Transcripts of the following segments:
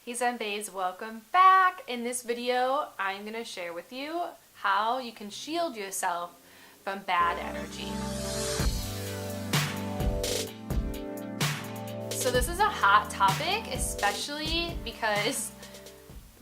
Hey Zenbaes, welcome back. In this video, I'm going to share with you how you can shield yourself from bad energy. So this is a hot topic, especially because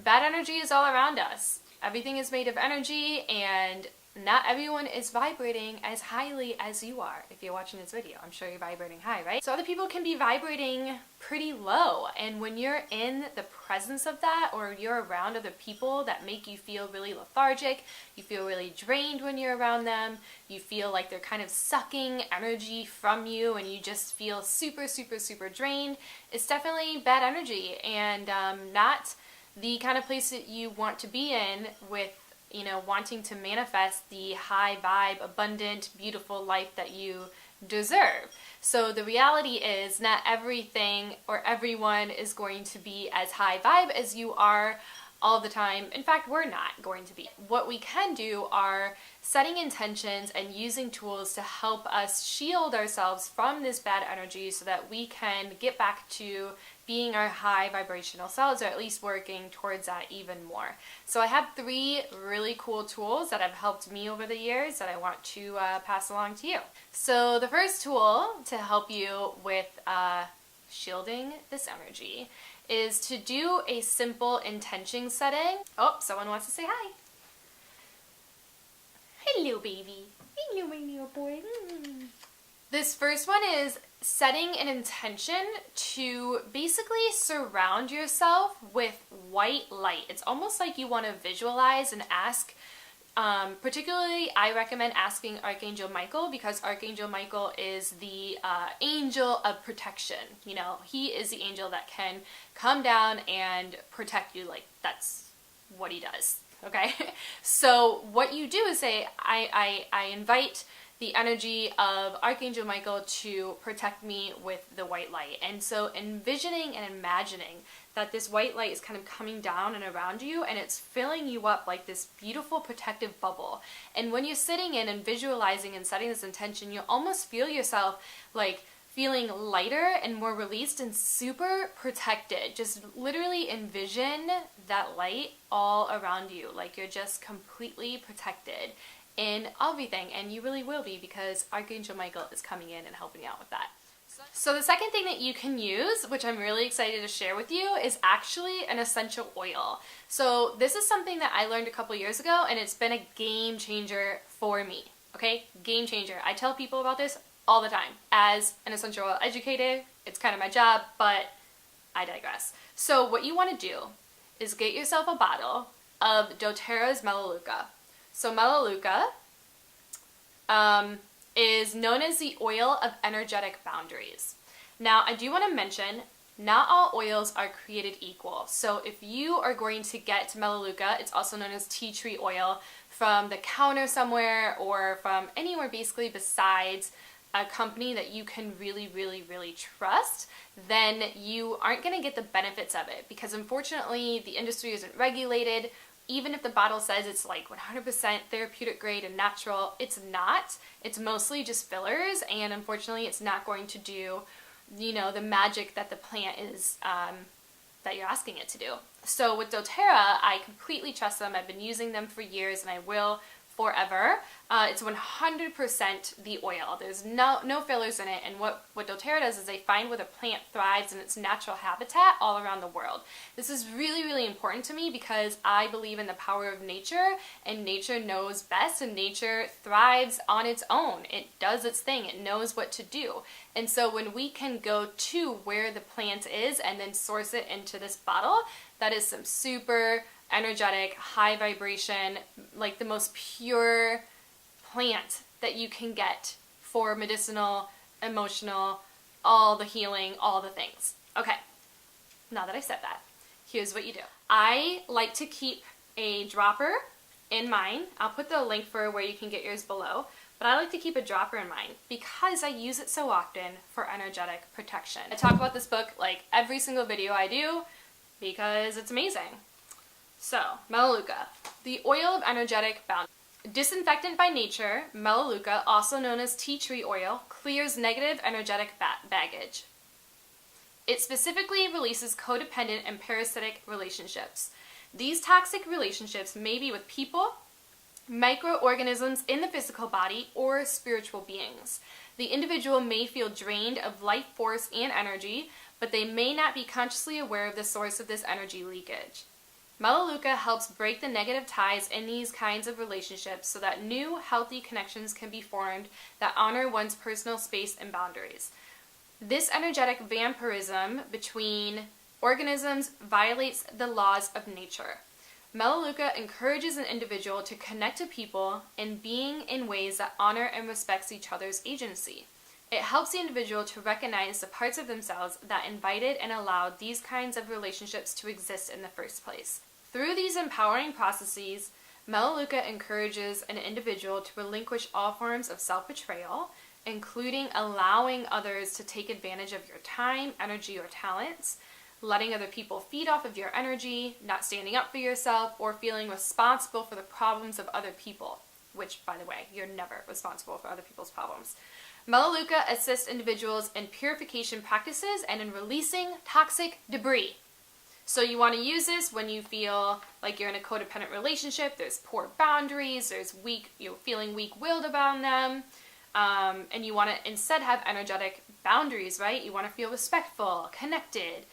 bad energy is all around us. Everything is made of energy, and not everyone is vibrating as highly as you are. If you're watching this video, I'm sure you're vibrating high, right? So other people can be vibrating pretty low, and when you're in the presence of that, or you're around other people that make you feel really lethargic, you feel really drained when you're around them, you feel like they're kind of sucking energy from you, and you just feel super drained, it's definitely bad energy, and not the kind of place that you want to be in with wanting to manifest the high vibe, abundant, beautiful life that you deserve. So the reality is not everything or everyone is going to be as high vibe as you are all the time. In fact, we're not going to be. What we can do are setting intentions and using tools to help us shield ourselves from this bad energy so that we can get back to being our high vibrational selves, or at least working towards that even more. So I have 3 really cool tools that have helped me over the years that I want to pass along to you. So the first tool to help you with shielding this energy is to do a simple intention setting. Oh, someone wants to say hi. Hello, baby. Hello, my little boy. This first one is setting an intention to basically surround yourself with white light. It's almost like you want to visualize and ask, particularly I recommend asking Archangel Michael, because Archangel Michael is the angel of protection. You know, he is the angel that can come down and protect you. Like, that's what he does. Okay? So what you do is say, I invite the energy of Archangel Michael to protect me with the white light. And so envisioning and imagining that this white light is kind of coming down and around you, and it's filling you up like this beautiful protective bubble. And when you're sitting in and visualizing and setting this intention, you almost feel yourself like feeling lighter and more released and super protected. Just literally envision that light all around you, like you're just completely protected in everything, and you really will be, because Archangel Michael is coming in and helping you out with that. So the second thing that you can use, which I'm really excited to share with you, is actually an essential oil. So this is something that I learned a couple years ago, and it's been a game changer for me. Okay, game changer. I tell people about this all the time. As an essential oil educator, it's kind of my job, but I digress. So what you want to do is get yourself a bottle of doTERRA's Melaleuca. So Melaleuca is known as the oil of energetic boundaries. Now, I do want to mention, not all oils are created equal. So if you are going to get Melaleuca, it's also known as tea tree oil, from the counter somewhere or from anywhere basically besides a company that you can really trust, then you aren't going to get the benefits of it, because unfortunately the industry isn't regulated. Even if the bottle says it's like 100% therapeutic grade and natural, it's not. It's mostly just fillers, and unfortunately it's not going to do, the magic that the plant is, that you're asking it to do. So with doTERRA, I completely trust them. I've been using them for years, and I will forever. It's 100% the oil. There's no fillers in it, and what doTERRA does is they find where the plant thrives in its natural habitat all around the world. This is really important to me, because I believe in the power of nature, and nature knows best, and nature thrives on its own. It does its thing. It knows what to do. And so when we can go to where the plant is and then source it into this bottle, that is some super energetic, high vibration, like the most pure plant that you can get for medicinal, emotional, all the healing, all the things. Okay, now that I said that, here's what you do. I like to keep a dropper in mine. I'll put the link for where you can get yours below, but I like to keep a dropper in mine because I use it so often for energetic protection. I talk about this book like every single video I do because it's amazing. So, Melaleuca, the oil of energetic boundaries. Disinfectant by nature, Melaleuca, also known as tea tree oil, clears negative energetic baggage. It specifically releases codependent and parasitic relationships. These toxic relationships may be with people, microorganisms in the physical body, or spiritual beings. The individual may feel drained of life force and energy, but they may not be consciously aware of the source of this energy leakage. Melaleuca helps break the negative ties in these kinds of relationships so that new, healthy connections can be formed that honor one's personal space and boundaries. This energetic vampirism between organisms violates the laws of nature. Melaleuca encourages an individual to connect to people and being in ways that honor and respects each other's agency. It helps the individual to recognize the parts of themselves that invited and allowed these kinds of relationships to exist in the first place. Through these empowering processes, Melaleuca encourages an individual to relinquish all forms of self-betrayal, including allowing others to take advantage of your time, energy, or talents, letting other people feed off of your energy, not standing up for yourself, or feeling responsible for the problems of other people, which, by the way, you're never responsible for other people's problems. Melaleuca assists individuals in purification practices and in releasing toxic debris. So you want to use this when you feel like you're in a codependent relationship, there's poor boundaries, there's you're feeling weak-willed about them, and you want to instead have energetic boundaries, right? You want to feel respectful, connected,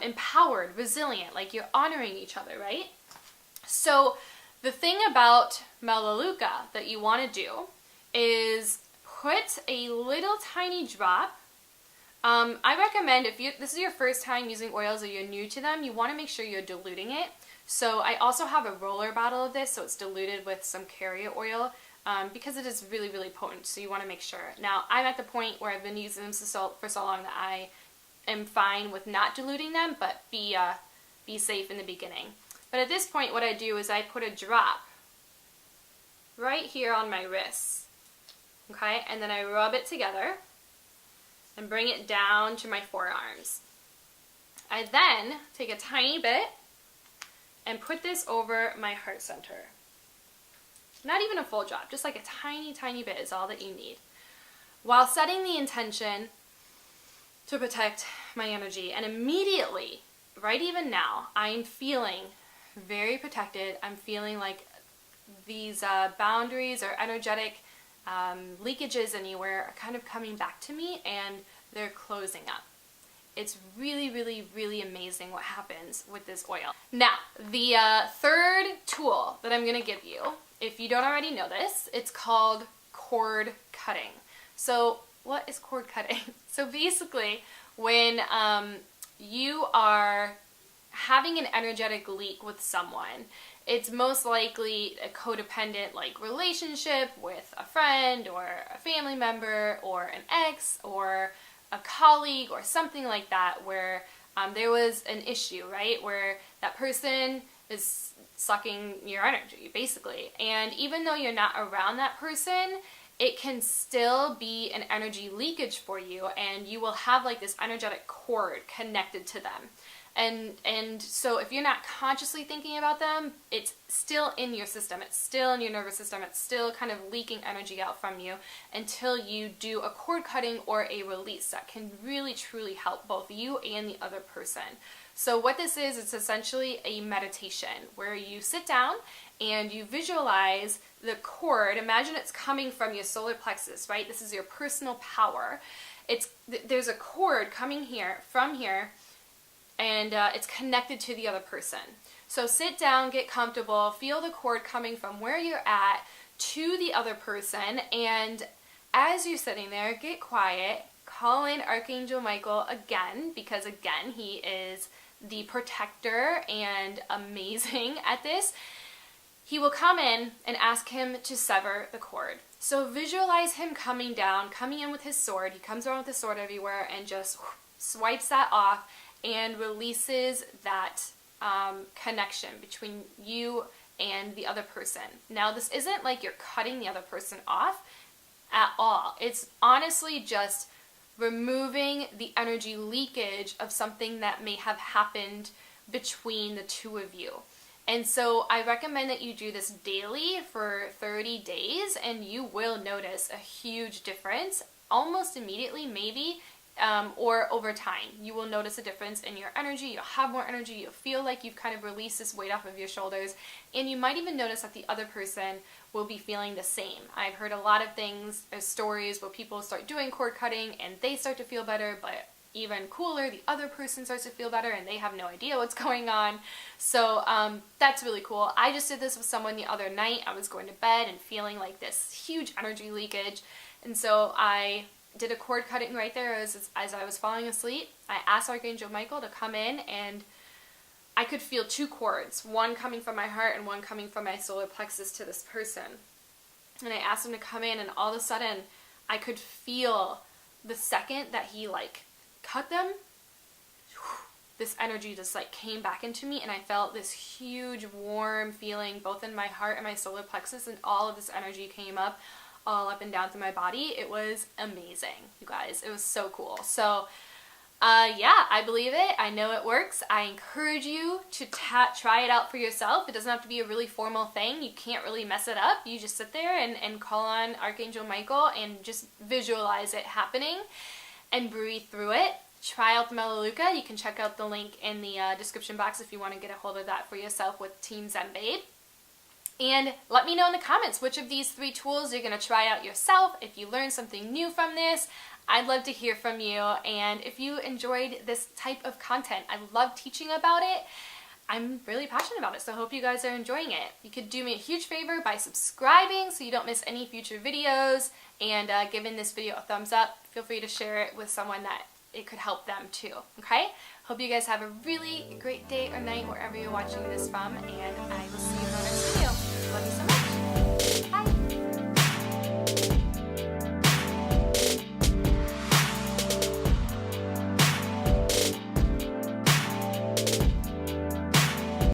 empowered, resilient, like you're honoring each other, right? So the thing about Melaleuca that you want to do is put a little tiny drop. I recommend if this is your first time using oils or you're new to them, you want to make sure you're diluting it. So I also have a roller bottle of this, so it's diluted with some carrier oil because it is really, really potent, so you want to make sure. Now, I'm at the point where I've been using them for so long that I am fine with not diluting them, but be safe in the beginning. But at this point, what I do is I put a drop right here on my wrists, okay? And then I rub it together and bring it down to my forearms. I then take a tiny bit and put this over my heart center. Not even a full drop, just like a tiny, tiny bit is all that you need. While setting the intention to protect my energy. And immediately, right even now, I'm feeling very protected. I'm feeling like these boundaries or energetic leakages anywhere are kind of coming back to me and they're closing up. It's really, really, really amazing what happens with this oil. Now, the third tool that I'm going to give you, if you don't already know this, it's called cord cutting. So what is cord cutting? So basically, when you are having an energetic leak with someone, it's most likely a codependent like relationship with a friend or a family member or an ex or a colleague or something like that where there was an issue, right? Where that person is sucking your energy, basically. And even though you're not around that person, it can still be an energy leakage for you, and you will have like this energetic cord connected to them. And so if you're not consciously thinking about them, it's still in your system, it's still in your nervous system, it's still kind of leaking energy out from you until you do a cord cutting or a release that can really truly help both you and the other person. So what this is, it's essentially a meditation where you sit down and you visualize the cord. Imagine it's coming from your solar plexus, right? This is your personal power. There's a cord coming from here, and it's connected to the other person. So sit down, get comfortable, feel the cord coming from where you're at to the other person, and as you're sitting there, get quiet, call in Archangel Michael again, because again, he is the protector and amazing at this. He will come in and ask him to sever the cord. So visualize him coming down, coming in with his sword. He comes around with his sword everywhere and just swipes that off and releases that connection between you and the other person. Now, this isn't like you're cutting the other person off at all. It's honestly just removing the energy leakage of something that may have happened between the two of you. And so I recommend that you do this daily for 30 days, and you will notice a huge difference almost immediately, maybe, or over time. You will notice a difference in your energy. You'll have more energy. You'll feel like you've kind of released this weight off of your shoulders. And you might even notice that the other person will be feeling the same. I've heard a lot of things, stories where people start doing cord cutting and they start to feel better, but even cooler, the other person starts to feel better and they have no idea what's going on. So that's really cool. I just did this with someone the other night. I was going to bed and feeling like this huge energy leakage. And so I did a cord cutting right there as I was falling asleep. I asked Archangel Michael to come in, and I could feel two cords, one coming from my heart and one coming from my solar plexus to this person. And I asked him to come in, and all of a sudden I could feel the second that he like cut them, this energy just like came back into me, and I felt this huge warm feeling both in my heart and my solar plexus, and all of this energy came up all up and down through my body. It was amazing, you guys. It was so cool. So yeah, I believe it. I know it works. I encourage you to try it out for yourself. It doesn't have to be a really formal thing. You can't really mess it up. You just sit there and call on Archangel Michael and just visualize it happening and breathe through it. Try out the Melaleuca. You can check out the link in the description box if you want to get a hold of that for yourself with Team Zen Babe. And let me know in the comments which of these 3 tools you're going to try out yourself. If you learned something new from this, I'd love to hear from you. And if you enjoyed this type of content, I love teaching about it. I'm really passionate about it, so I hope you guys are enjoying it. You could do me a huge favor by subscribing so you don't miss any future videos, and giving this video a thumbs up. Feel free to share it with someone that it could help them too, okay? Hope you guys have a really great day or night wherever you're watching this from, and I will see you in the next video. Love you so much.